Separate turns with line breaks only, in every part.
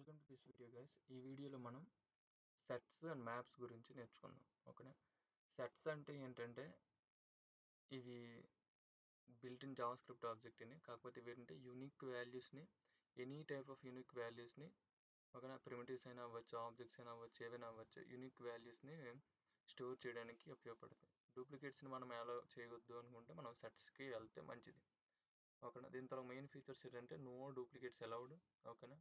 Welcome to this video guys. ఈ వీడియోలో మనం సెట్స్ అండ్ మ్యాప్స్ గురించి నేర్చుకుందాం. ఓకేనా. సెట్స్ అంటే ఏంటంటే ఇవి బిల్ట్ ఇన్ జావా స్క్రిప్ట్ ఆబ్జెక్ట్ని, కాకపోతే ఏంటంటే యూనిక్ వాల్యూస్ని, ఎనీ టైప్ ఆఫ్ యూనిక్ వాల్యూస్ని, ఓకేనా, ప్రిమిటివ్స్ అయినా అవ్వచ్చు, ఆబ్జెక్ట్స్ అయినా అవ్వచ్చు, ఏవైనా అవ్వచ్చు, యూనిక్ వాల్యూస్ని స్టోర్ చేయడానికి ఉపయోగపడుతుంది. డూప్లికేట్స్ని మనం అలో చేయవద్దు అనుకుంటే మనం సెట్స్కి వెళ్తే మంచిది. ఓకేనా. దీని తర్వాత మెయిన్ ఫీచర్స్ ఏంటంటే నో డూప్లికేట్స్ అలౌడ్. ఓకేనా.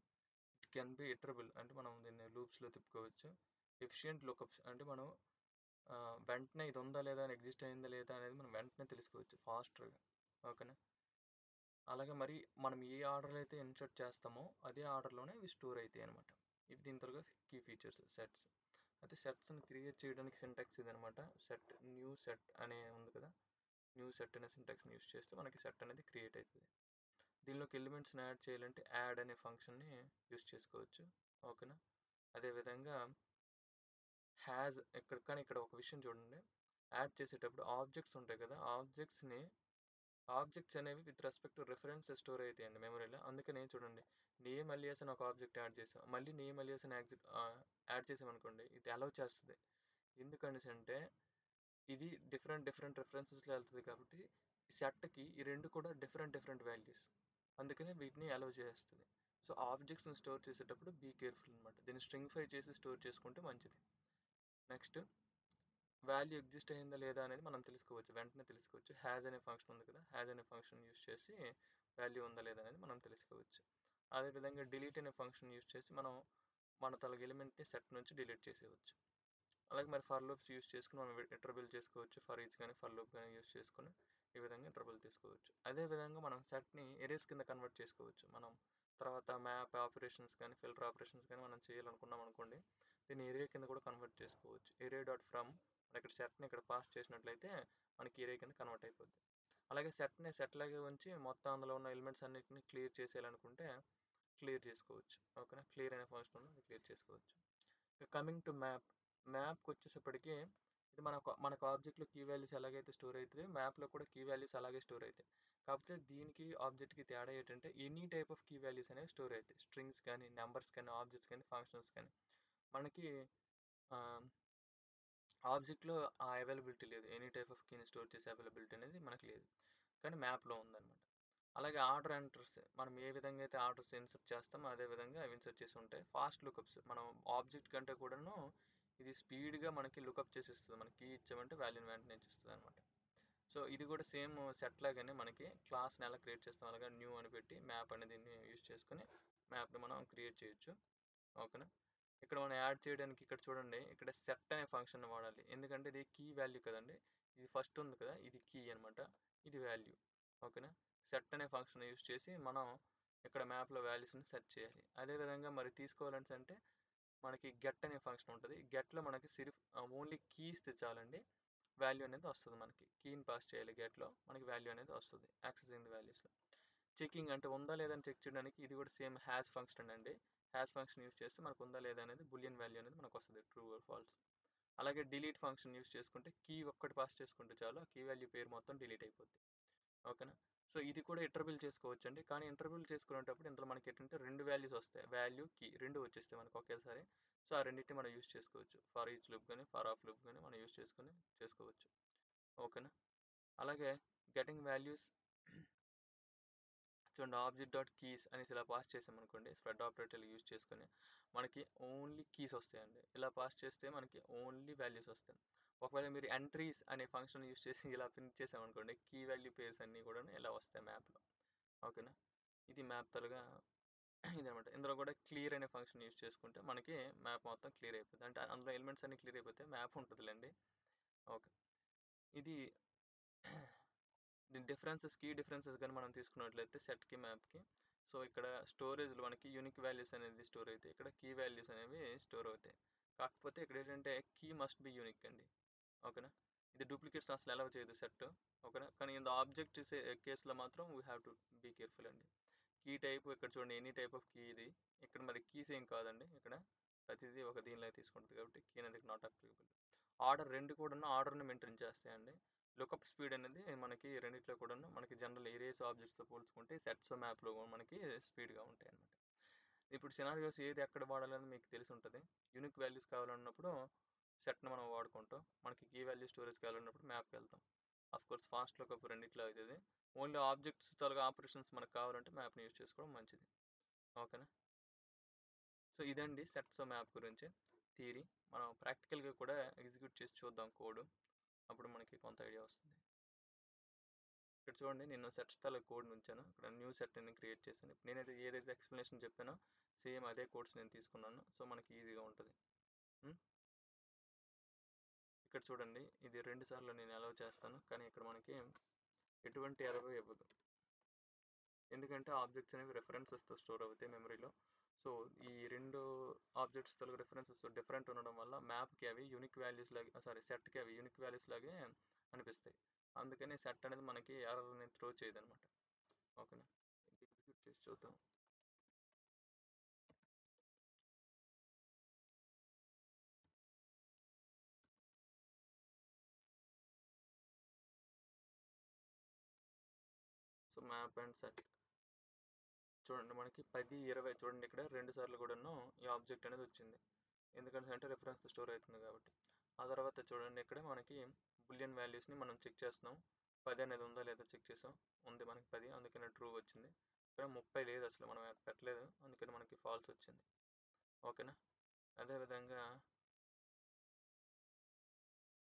ఇట్ కెన్ బి ఇటరబుల్ అంటే మనం దీన్ని లూప్స్లో తిప్పుకోవచ్చు. ఎఫిషియంట్ లుకప్స్ అంటే మనం వెంటనే ఇది ఉందా లేదా అని ఎగ్జిస్ట్ అయిందా లేదా అనేది మనం వెంటనే తెలుసుకోవచ్చు ఫాస్టర్గా. ఓకేనా. అలాగే మరి మనం ఏ ఆర్డర్లో అయితే ఇన్సర్ట్ చేస్తామో అదే ఆర్డర్లోనే ఇవి స్టోర్ అవుతాయి అనమాట. ఇవి దీని తర్వాత కీ ఫీచర్స్ సెట్స్. అయితే సెట్స్ని క్రియేట్ చేయడానికి సింటాక్స్ ఇది అనమాట. సెట్ న్యూ సెట్ అనే ఉంది కదా, న్యూ సెట్ అనే సింటాక్స్ని యూస్ చేస్తే మనకి సెట్ అనేది క్రియేట్ అవుతుంది. దీనిలోకి ఎలిమెంట్స్ని యాడ్ చేయాలంటే యాడ్ అనే ఫంక్షన్ని యూస్ చేసుకోవచ్చు. ఓకేనా. అదేవిధంగా హ్యాజ్ ఇక్కడ ఒక విషయం చూడండి. యాడ్ చేసేటప్పుడు ఆబ్జెక్ట్స్ ఉంటాయి కదా, ఆబ్జెక్ట్స్ అనేవి with respect to reference store అవుతాయండి మెమరీలో. అందుకనే చూడండి, నేమ్ అలియాస్ అని ఒక ఆబ్జెక్ట్ యాడ్ చేసాం, మళ్ళీ నేమ్ అలియాస్ అని యాడ్ చేసామనుకోండి, ఇది అలౌ చేస్తుంది. ఎందుకనేసి అంటే ఇది డిఫరెంట్ రిఫరెన్సెస్లో వెళ్తుంది కాబట్టి సెట్కి ఈ రెండు కూడా డిఫరెంట్ వాల్యూస్, అందుకనే వీటిని అలౌ చేస్తుంది. సో ఆబ్జెక్ట్స్ని స్టోర్ చేసేటప్పుడు బీ కేర్ఫుల్ అనమాట. దీన్ని స్ట్రింగ్ఫై చేసి స్టోర్ చేసుకుంటే మంచిది. నెక్స్ట్ వాల్యూ ఎగ్జిస్ట్ అయిందా లేదా అనేది మనం తెలుసుకోవచ్చు, వెంటనే తెలుసుకోవచ్చు. హ్యాజ్ అనే ఫంక్షన్ ఉంది కదా, హ్యాజ్ అనే ఫంక్షన్ యూస్ చేసి వాల్యూ ఉందా లేదా అనేది మనం తెలుసుకోవచ్చు. అదేవిధంగా డిలీట్ అనే ఫంక్షన్ యూస్ చేసి మనం మన తలగ ఎలిమెంట్ని సెట్ నుంచి డిలీట్ చేసేయవచ్చు. అలాగే మరి ఫర్ లూప్స్ యూస్ చేసుకుని మనం ఇంటర్వెల్ చేసుకోవచ్చు. ఫర్ ఈచ్ కానీ ఫర్ లూప్ కానీ యూస్ చేసుకుని ఈ విధంగా ఇంటర్వెల్ తీసుకోవచ్చు. అదేవిధంగా మనం సెట్ని ఎరేస్ కింద కన్వర్ట్ చేసుకోవచ్చు. మనం తర్వాత మ్యాప్ ఆపరేషన్స్ కానీ ఫిల్టర్ ఆపరేషన్స్ కానీ మనం చేయాలనుకున్నాం అనుకోండి, దీన్ని ఏరియా కింద కూడా కన్వర్ట్ చేసుకోవచ్చు. ఏరియా డాట్ ఫ్రమ్ ఇక్కడ సెట్ని ఇక్కడ పాస్ చేసినట్లయితే మనకి ఏరియా కింద కన్వర్ట్ అయిపోద్ది. అలాగే సెట్ని సెట్ లాగే ఉంచి మొత్తం అందులో ఉన్న ఎలిమెంట్స్ అన్నిటిని క్లియర్ చేసేయాలనుకుంటే క్లియర్ చేసుకోవచ్చు. ఓకేనా. క్లియర్ అనే ఫంక్షన్ ఉంది, క్లియర్ చేసుకోవచ్చు. కమింగ్ టు మ్యాప్కి వచ్చేసప్పటికి ఇది మనకు ఆబ్జెక్ట్లో కీ వాల్యూస్ ఎలాగైతే స్టోర్ అవుతుంది, మ్యాప్లో కూడా కీ వాల్యూస్ అలాగే స్టోర్ అవుతాయి. కాకపోతే దీనికి ఆబ్జెక్ట్కి తేడా ఏంటంటే any type of key values అనేవి స్టోర్ అవుతాయి. స్ట్రింగ్స్ కానీ, నెంబర్స్ కానీ, ఆబ్జెక్ట్స్ కానీ, ఫంక్షన్స్ కానీ. మనకి ఆబ్జెక్ట్లో ఆ అవైలబిలిటీ లేదు, ఎనీ టైప్ ఆఫ్ కీని స్టోర్ చేసే అవైలబిలిటీ అనేది మనకు లేదు, కానీ మ్యాప్లో ఉందన్నమాట. అలాగే ఆర్డర్ ఎంటర్స్ మనం ఏ విధంగా అయితే ఆర్డర్స్ ఇన్సర్ట్ చేస్తామో అదే విధంగా అవి ఇన్సర్ట్ చేసి ఉంటాయి. ఫాస్ట్ లుకప్స్ మనం ఆబ్జెక్ట్ కంటే కూడాను ఇది స్పీడ్గా మనకి లుకప్ చేసి ఇస్తుంది. మనకి కీ ఇచ్చామంటే వాల్యూని వెంటనే ఇస్తుంది అనమాట. సో ఇది కూడా సేమ్ సెట్ లాగానే మనకి క్లాస్ని ఎలా క్రియేట్ చేస్తాం అలాగే న్యూ అని పెట్టి మ్యాప్ అనేది యూస్ చేసుకుని మ్యాప్ని మనం క్రియేట్ చేయొచ్చు. ఓకేనా. ఇక్కడ మనం యాడ్ చేయడానికి ఇక్కడ చూడండి, ఇక్కడ సెట్ అనే ఫంక్షన్ వాడాలి, ఎందుకంటే ఇది కీ వాల్యూ కదండి. ఇది ఫస్ట్ ఉంది కదా, ఇది కీ అనమాట, ఇది వాల్యూ. ఓకేనా. సెట్ అనే ఫంక్షన్ యూస్ చేసి మనం ఇక్కడ మ్యాప్లో వాల్యూస్ని సెట్ చేయాలి. అదేవిధంగా మరి తీసుకోవాలంటే అంటే మనకి గెట్ అనే ఫంక్షన్ ఉంటుంది. గెట్లో మనకి సిర్ఫ్ ఓన్లీ కీ ఇస్తే చాలండి, వాల్యూ అనేది వస్తుంది. మనకి కీని పాస్ చేయాలి, గెట్లో మనకి వాల్యూ అనేది వస్తుంది యాక్సెసింగ్ ది వాల్యూస్లో. చెకింగ్ అంటే ఉందా లేదా అని చెక్ చేయడానికి ఇది కూడా సేమ్ హ్యాష్ ఫంక్షన్ అండి. హ్యాష్ ఫంక్షన్ యూస్ చేస్తే మనకు ఉందా లేదా అనేది బులియన్ వాల్యూ అనేది మనకు వస్తుంది, ట్రూ ఆర్ ఫాల్స్. అలాగే డిలీట్ ఫంక్షన్ యూస్ చేసుకుంటే కీ ఒక్కటి పాస్ చేసుకుంటే చాలు, కీ వాల్యూ పేరు మొత్తం డిలీట్ అయిపోద్ది. ఓకేనా. సో ఇది కూడా ఇంటర్వెల్ చేసుకోవచ్చు అండి, కానీ ఇంటర్వెల్ చేసుకునేటప్పుడు ఇందులో మనకి ఏంటంటే రెండు వాల్యూస్ వస్తాయి, వాల్యూ కీ రెండు వచ్చేస్తాయి మనకు ఒకేసారి. సో ఆ రెండింటిని మనం యూస్ చేసుకోవచ్చు, ఫర్ ఈచ్ లూప్ కానీ ఫర్ ఆఫ్ లూప్ కానీ మనం యూస్ చేసుకోవచ్చు. ఓకేనా. అలాగే గెటింగ్ వాల్యూస్ చూడండి, ఆబ్జెక్ట్ డాట్ కీస్ అనేసి ఇలా పాస్ చేసామనుకోండి, స్ప్రెడ్ ఆపరేటర్ యూస్ చేసుకొని మనకి ఓన్లీ కీస్ వస్తాయండి. ఇలా పాస్ చేస్తే మనకి ఓన్లీ వాల్యూస్ వస్తాయి. ఒకవేళ మీరు ఎంట్రీస్ అనే ఫంక్షన్ యూస్ చేసి ఇలా ప్రింట్ చేసామనుకోండి, కీ వాల్యూ పేర్స్ అన్నీ కూడా ఇలా వస్తాయి మ్యాప్లో. ఓకేనా. ఇది మ్యాప్ తలుగా ఇదనమాట. ఇందులో కూడా క్లియర్ అనే ఫంక్షన్ యూస్ చేసుకుంటే మనకి మ్యాప్ మొత్తం క్లియర్ అయిపోతుంది, అంటే అందులో ఎలిమెంట్స్ అన్ని క్లియర్ అయిపోతే మ్యాప్ ఉంటుందిలేండి. ఓకే. ఇది దీని కీ డిఫరెన్సెస్ కానీ మనం తీసుకున్నట్లయితే సెట్కి మ్యాప్కి. సో ఇక్కడ స్టోరేజ్లో మనకి యూనిక్ వాల్యూస్ అనేది స్టోర్ అవుతాయి, ఇక్కడ కీ వాల్యూస్ అనేవి స్టోర్ అవుతాయి. కాకపోతే ఇక్కడ ఏంటంటే కీ మస్ట్ బి యూనిక్ అండి. ఓకేనా. ఇది డూప్లికేట్స్ అసలు అలౌ చేయదు సెట్. ఓకేనా. కానీ ఇంత ఆబ్జెక్ట్ కేసులో మాత్రం we have to be careful అండి. కీ టైప్ ఇక్కడ చూడండి, ఎనీ టైప్ ఆఫ్ కీ ఇది. ఇక్కడ మరి కీస్ ఏం కాదండి, ఇక్కడ ప్రతిదీ ఒక దీనిలో తీసుకుంటుంది కాబట్టి కీ అనేది నాట్ అప్లికబుల్. ఆర్డర్ రెండు కూడా ఆర్డర్ని మెయింటైన్ చేస్తాయండి. లుకప్ స్పీడ్ అనేది మనకి రెండిట్లో కూడా మనకి జనరల్ ఏరియాస్ ఆబ్జెక్ట్స్తో పోల్చుకుంటే సెట్స్ మ్యాప్లో మనకి స్పీడ్గా ఉంటాయి అన్నమాట. ఇప్పుడు సినారియోస్ ఏది ఎక్కడ వాడాలని మీకు తెలిసి ఉంటుంది. యూనిక్ వాల్యూస్ కావాలన్నప్పుడు సెట్‌ని మనం వాడుకుంటాం. మనకి కీ వాల్యూ స్టోరేజ్ కావాలన్నప్పుడు మ్యాప్‌కి వెళ్తాం. ఆఫ్‌కోర్స్ ఫాస్ట్ లుకప్ రెండిట్లో అయితది. ఓన్లీ ఆబ్జెక్ట్స్ తాలూకా ఆపరేషన్స్ మనకు కావాలంటే మ్యాప్‌ని యూజ్ చేసుకోవడం మంచిది. ఓకేనా? సో ఇదండి సెట్స్ మ్యాప్ గురించి థియరీ. మనం ప్రాక్టికల్‌గా కూడా ఎగ్జిక్యూట్ చేసి చూద్దాం కోడ్. అప్పుడు మనకి కొంత ఐడియా వస్తుంది. ఇక్కడ చూడండి నేను సెట్స్ తాలూకా కోడ్‌ని ఉంచాను. ఇక్కడ న్యూ సెట్ అని క్రియేట్ చేశాను. నేనైతే ఏదైతే ఎక్స్‌ప్లనేషన్ చెప్పానో సేమ్ అదే కోడ్స్ నేను తీసుకున్నాను. సో మనకి ఈజీగా ఉంటుంది. ఇక్కడ చూడండి ఇది 2 సార్లు నేను అలౌ చేస్తాను. కానీ ఇక్కడ మనకి ఎటువంటి ఎర్రర్ ఇవ్వదు. ఎందుకంటే ఆబ్జెక్ట్స్ అనేవి రెఫరెన్సెస్‌తో స్టోర్ అవుతాయి మెమరీలో. సో ఈ 2 ఆబ్జెక్ట్స్ తాలూకా రెఫరెన్సెస్ డిఫరెంట్ ఉండడం వల్ల మ్యాప్‌కి అవి యూనిక్ వాల్యూస్ లాగా సెట్‌కి అవి యూనిక్ వాల్యూస్ లాగే అనిపిస్తాయి. అందుకని సెట్ అనేది మనకి ఎర్రర్ అనేది త్రో చేయదనమాట. ఓకేనా? ఎగ్జిక్యూట్ చేసి చూద్దాం. సో మ్యాప్ అండ్ సెట్ చూడండి మనకి 10, 20 చూడండి ఇక్కడ 2 సార్లు కూడాను ఈ ఆబ్జెక్ట్ అనేది వచ్చింది. ఎందుకంటే అంటే రెఫరెన్స్ స్టోర్ అవుతుంది కాబట్టి. ఆ తర్వాత చూడండి ఇక్కడ మనకి బులియన్ వాల్యూస్ని మనం చెక్ చేస్తున్నాం. 10 అనేది ఉందా లేదా చెక్ చేసాం. ఉంది మనకి 10 అందుకని ట్రూ వచ్చింది. ఇక్కడ 30 లేదు అసలు మనం పెట్టలేదు అందుకని మనకి ఫాల్స్ వచ్చింది. ఓకేనా? అదేవిధంగా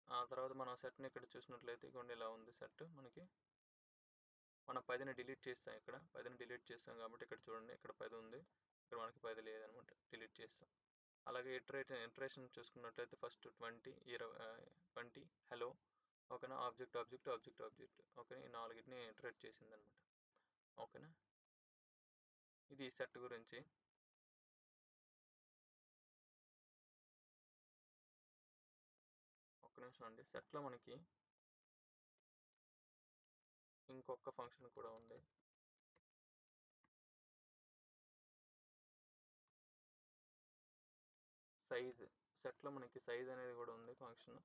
ఆ తర్వాత మనం సెట్ని ఇక్కడ చూసినట్లయితే ఇదిగోండి ఇలా ఉంది సెట్ మనకి. మనం 10ని డిలీట్ చేస్తాం ఇక్కడ 10ని డిలీట్ చేస్తాం కాబట్టి ఇక్కడ చూడండి ఇక్కడ 10 ఉంది. ఇక్కడ మనకి 10 లేదనమాట డిలీట్ చేస్తాం. అలాగే ఇటరేషన్ చూసుకున్నట్లయితే ఫస్ట్ 20 20 హలో ఓకేనా ఆబ్జెక్ట్ ఆబ్జెక్ట్ ఆబ్జెక్ట్ ఆబ్జెక్ట్ ఓకేనా ఈ నాలుగిటిని ఇటరేట్ చేసింది అనమాట. ఓకేనా? ఇది సెట్ గురించి. ఒక్క నిమిషం అండి. సెట్లో మనకి ఇంకొక ఫంక్షన్ కూడా ఉంది. సైజ్ సెట్లో మనకి సైజ్ అనేది కూడా ఉంది ఫంక్షన్.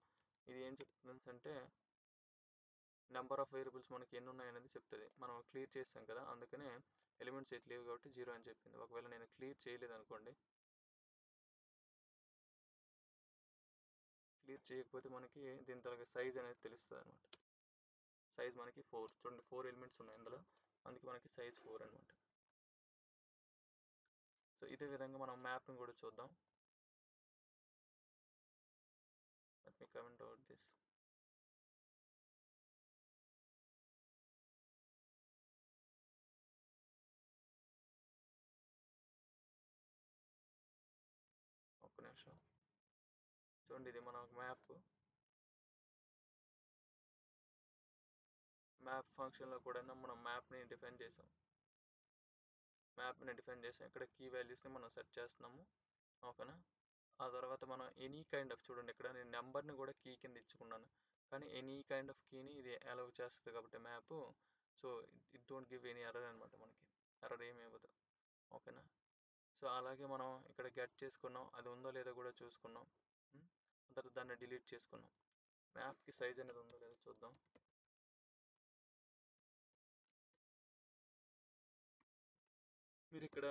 ఇది ఏం చెప్తుంది అంటే నెంబర్ ఆఫ్ వేరియబుల్స్ మనకి ఎన్ని ఉన్నాయి అనేది చెప్తుంది. మనం క్లియర్ చేస్తాం కదా అందుకనే ఎలిమెంట్స్ ఎట్ లేవు కాబట్టి 0 అని చెప్పింది. ఒకవేళ నేను క్లియర్ చేయలేదు అనుకోండి, క్లియర్ చేయకపోతే మనకి దీని తరగ సైజ్ అనేది తెలుస్తుంది అనమాట. సైజ్ మనకి 4 చూడండి 4 ఎలిమెంట్స్ ఉన్నాయి ఇందులో అందుకే మనకి సైజ్ 4 అనమాట. సో ఇదే విధంగా మనం మ్యాప్ని కూడా చూద్దాం. Let me comment out this. ఒక్క నిమిషం చూడండి ఇది మన మ్యాప్ ఫంక్షన్లో కూడా మనం మ్యాప్ని డిఫైన్ చేసాం. ఇక్కడ కీ వాల్యూస్ని మనం సెట్ చేస్తున్నాము. ఓకేనా? ఆ తర్వాత మనం ఎనీ కైండ్ ఆఫ్ చూడండి ఇక్కడ నేను నెంబర్ని కూడా కీ కింద ఇచ్చుకున్నాను. కానీ ఎనీ కైండ్ ఆఫ్ కీని ఇది అలౌ చేస్తుంది కాబట్టి map. So it don't give any error అనమాట. మనకి ఎర్రర్ ఏమి ఇవ్వదు. ఓకేనా? సో అలాగే మనం ఇక్కడ గెట్ చేసుకున్నాం అది ఉందో లేదో కూడా చూసుకున్నాం. తర్వాత దాన్ని డిలీట్ చేసుకున్నాం. మ్యాప్కి సైజ్ అనేది ఉందో లేదో చూద్దాం. మీరు ఇక్కడ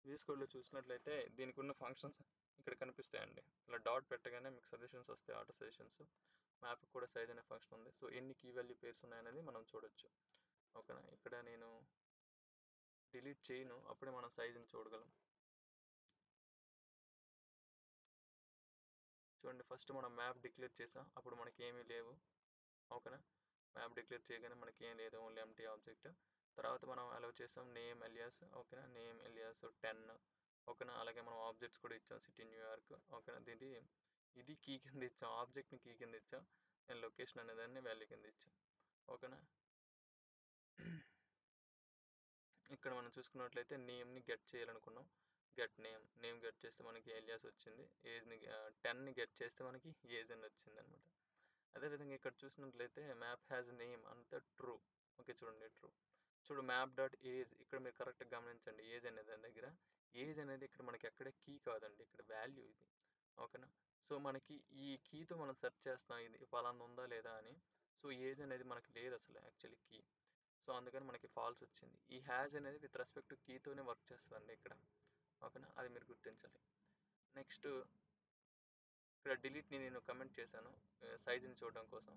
VS Codeలో చూసినట్లయితే దీనికి ఉన్న ఫంక్షన్స్ ఇక్కడ కనిపిస్తాయండి. ఇలా డాట్ పెట్టగానే మీకు సజెషన్స్ వస్తాయి, ఆటో సజెషన్స్. మ్యాప్ కూడా సైజ్ అనే ఫంక్షన్ ఉంది. సో ఎన్ని కీ వాల్యూ పేర్స్ ఉన్నాయనేది మనం చూడొచ్చు. ఓకేనా? ఇక్కడ నేను డిలీట్ చేయను, అప్పుడే మనం సైజుని చూడగలం. చూడండి ఫస్ట్ మనం మ్యాప్ డిక్లేర్ చేసాం, అప్పుడు మనకి ఏమీ లేవు. ఓకేనా? మ్యాప్ డిక్లేర్ చేయగానే మనకి ఏం లేదు, ఓన్లీ ఎంటీ ఆబ్జెక్ట్. తర్వాత మనం అలౌ చేసాం నేమ్ ఎలియాస్. ఓకేనా? Name alias 10. ఓకేనా? అలాగే మనం ఆబ్జెక్ట్స్ కూడా ఇచ్చాం సిటీ న్యూయార్క్. ఓకేనా? ఇది కీ కింద ఇచ్చాం, ఆబ్జెక్ట్ని కీ కింద ఇచ్చాం. నేను లొకేషన్ అనేదాన్ని వాల్యూ కింద ఇచ్చాం. ఓకేనా? ఇక్కడ మనం చూసుకున్నట్లయితే నేమ్ని గెట్ చేయాలనుకున్నాం. గెట్ నేమ్ గెట్ చేస్తే మనకి ఎలియాస్ వచ్చింది. ఏజ్ని 10ని గెట్ చేస్తే మనకి ఏజ్ అని వచ్చింది అనమాట. అదేవిధంగా ఇక్కడ చూసినట్లయితే మ్యాప్ హ్యాజ్ నేమ్ అంతా ట్రూ. ఓకే చూడండి ట్రూ. చూడు మ్యాప్ డాట్ ఏజ్ ఇక్కడ మీరు కరెక్ట్గా గమనించండి. ఏజ్ అనేది దాని దగ్గర ఏజ్ అనేది ఇక్కడ మనకి ఎక్కడ కీ కాదండి, ఇక్కడ వాల్యూ ఇది. ఓకేనా? సో మనకి ఈ కీతో మనం సెర్చ్ చేస్తాం ఇది ఫలానా ఉందా లేదా అని. సో ఏజ్ అనేది మనకి లేదు అసలు యాక్చువల్లీ కీ. సో అందుకని మనకి ఫాల్స్ వచ్చింది. ఈ హ్యాజ్ అనేది విత్ రెస్పెక్ట్ టు కీతోనే వర్క్ చేస్తుందండి ఇక్కడ. ఓకేనా, అది మీరు గుర్తించాలి. నెక్స్ట్ ఇక్కడ డిలీట్ని నేను కమెంట్ చేశాను సైజుని చూడడం కోసం.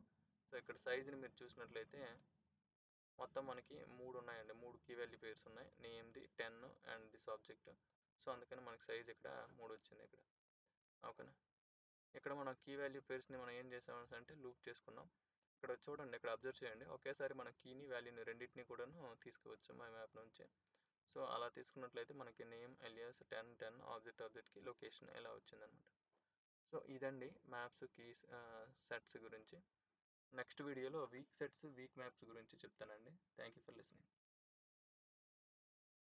సో ఇక్కడ సైజుని మీరు చూసినట్లయితే మొత్తం మనకి 3 ఉన్నాయండి. 3 కీ వాల్యూ పేర్స్ ఉన్నాయి. నేమ్ది 10 అండ్ దిస్ ఆబ్జెక్ట్. సో అందుకని మనకి సైజ్ ఇక్కడ 3 వచ్చింది ఇక్కడ. ఓకేనా, ఇక్కడ మనం కీ వాల్యూ పేర్స్ని మనం ఏం చేసాము అంటే లూప్ చేసుకున్నాం. ఇక్కడ చూడండి, ఇక్కడ అబ్జర్వ్ చేయండి, ఒకేసారి మన కీని వాల్యూని రెండింటిని కూడాను తీసుకోవచ్చు మా మ్యాప్ నుంచి. సో అలా తీసుకున్నట్లయితే మనకి నేమ్ ఎలియాస్ 10 ఆబ్జెక్ట్కి లొకేషన్ ఎలా వచ్చిందనమాట. సో ఇదండి మ్యాప్స్ కీస్ సెట్స్ గురించి. నెక్స్ట్ వీడియోలో వీక్ సెట్స్ వీక్ మ్యాప్స్ గురించి చెప్తానండి. Thank you for listening.